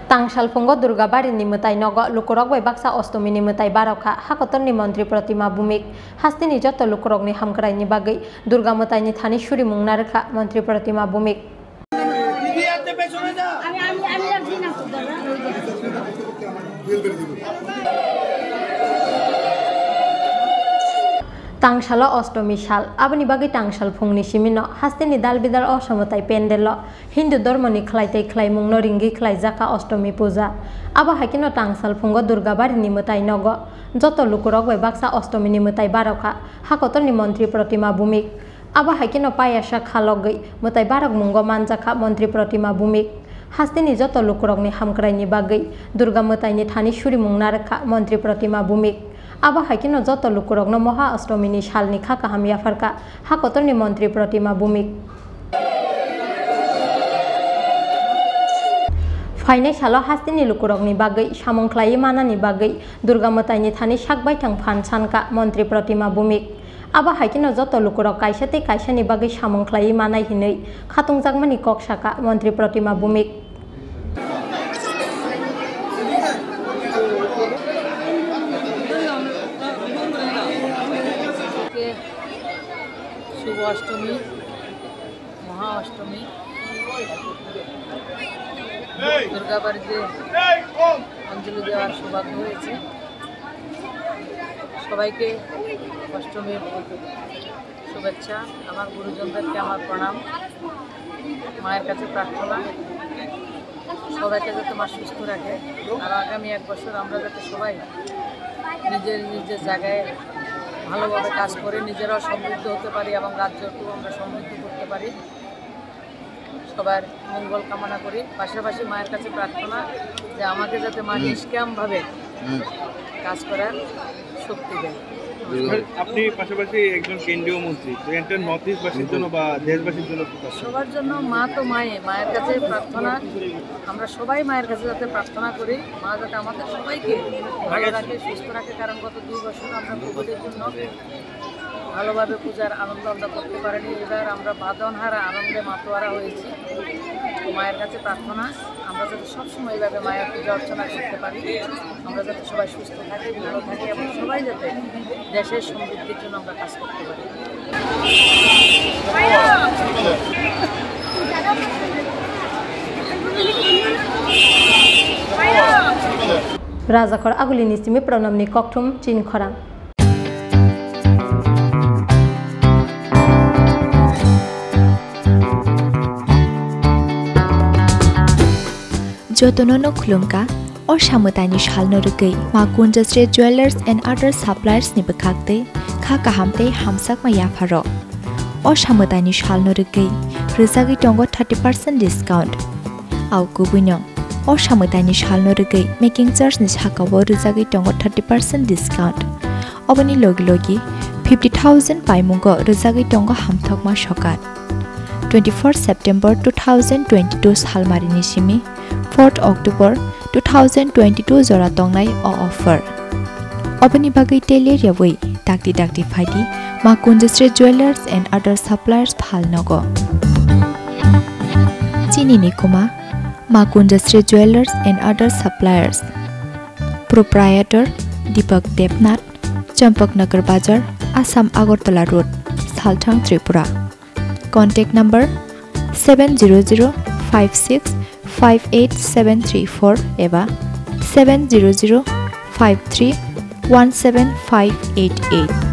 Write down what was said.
Tangsal Phungo Durgabari ni Mwtai Nogo Lukurok bai Baksa Astami ni Mwtai Barokha Hakotorni Mantri Pratima Bhowmik Hasteni Jotto Lukurokni Hamkrai ni bagwi Durga Mwtaini Thani Surimung Narukha Mantri Pratima Bhowmik Tangsal Astami Sal aboni bagi Tangsal Phungni simino Hasteni dal bidal osamotai pendelo Hindu dormoni khlaitai khlaimung no ringi khlaijaka Astami puja aba hakino Tangsal Phungo Durgabari ni Mwtai Nogo Jotto Lukurok bai Baksa Astami ni Mwtai Barokha Hakotorni Mantri Pratima Bhowmik aba hakino payasa khalogui Mwtai Barok mungo manjaka Mantri Pratima Bhowmik Hasteni Jotto Lukurokni Hamkrai ni bagwi Durga Mwtaini Thani Surimung Narukha Mantri Pratima Bhowmik aba hakino Jotto Lukurokno Moha Astami ni salni kha kaham yafarka Hakotorni Mantri Pratima Bhowmik Fainai salo Hasteni Lukurokni bagwi samongklai manani bagwi Durga Mwtaini Thani sakbai thang phan sanka Mantri Pratima Bhowmik aba hakino Jotto Lukurok kaisate kaisani bagwi samongklai manai hinui khatungjakmani koksaka Mantri Pratima Bhowmik शुभ अष्टमी महा अष्टमी दुर्गाबाड़ीते अंजलि देवार सौभाग्य हয়েছে সবাইকে অষ্টমীর শুভেচ্ছা আমার গুরুজনদেরকে আমার প্রণাম মায়ের কাছে প্রার্থনা সবাইকে যাতে মা সুস্থ রাখে আর আগামী এক বছর আমরা যাতে সবাই নিজের নিজের জায়গায় ভালোভাবে কাজ করে নিজেরাও সমৃদ্ধ হতে পারি এবং রাজ্যকেও আমরা সমৃদ্ধ করতে পারি সবার মঙ্গল কামনা করি পাশাপাশি মায়ের কাছে প্রার্থনা যে আমাকে যাতে মা নিষ্কামভাবে কাজ করার শক্তি দেয় আপনি পাশাপাশি একজন কেন্দ্রীয় মন্ত্রী তো এন্টার নর্থ ইস্ট বাসীর জন্য বা দেশবাসীর জন্য সবার জন্য মা তো মায়ের কাছে প্রার্থনা আমরা সবাই মায়ের কাছে যাতে প্রার্থনা করি মা যাতে আমাদের সবাইকে ভালো রাখে সুস্থ রাখে কারণ গত 2 বছর আমরা কোভিডের জন্য ভালোভাবে পূজার আনন্দ আমরা করতে পারিনি এবার আমরা বাঁধনহারা আনন্দে মাতোয়ারা হয়েছি মায়ের কাছে প্রার্থনা আমরা যাতে সবসময় এইভাবে মায়ের পূজা অর্চনা করতে পারি আমরা যাতে সবাই সুস্থ থাকি ভালো থাকি এবং সবাই যাতে দেশের সমৃদ্ধির জন্য আমরা কাজ করতে পারি Rajakor agulini simi pranamni kokthum Chini Khorang Jotto no khulumka or Mwtaini shalno rugui Makunjastre Jewelers and other suppliers ni bekhakte kha kahamte hamsak ma yafaro or Mwtaini shalno rugui rizagi tongo 30% discount au kubunyong or Mwtaini shalno rugui making charge ni hakawo rizagi tongo 30% discount obani logi 50,000 paimungo rizagi tongo hamthok ma shokat 24 September 2022 salmarini simi 4 October 2022 jora tongnai o offer obani bagai teler yawai dakti phaidi Makunjastre Jewelers and other suppliers phalnogo Chini ni kuma Makunjastre Jewelers and other suppliers proprietor Deepak Debnath Champaknagar Bazar Assam Agartala Road Salthang Tripura contact number 70056587334 eba 70053175588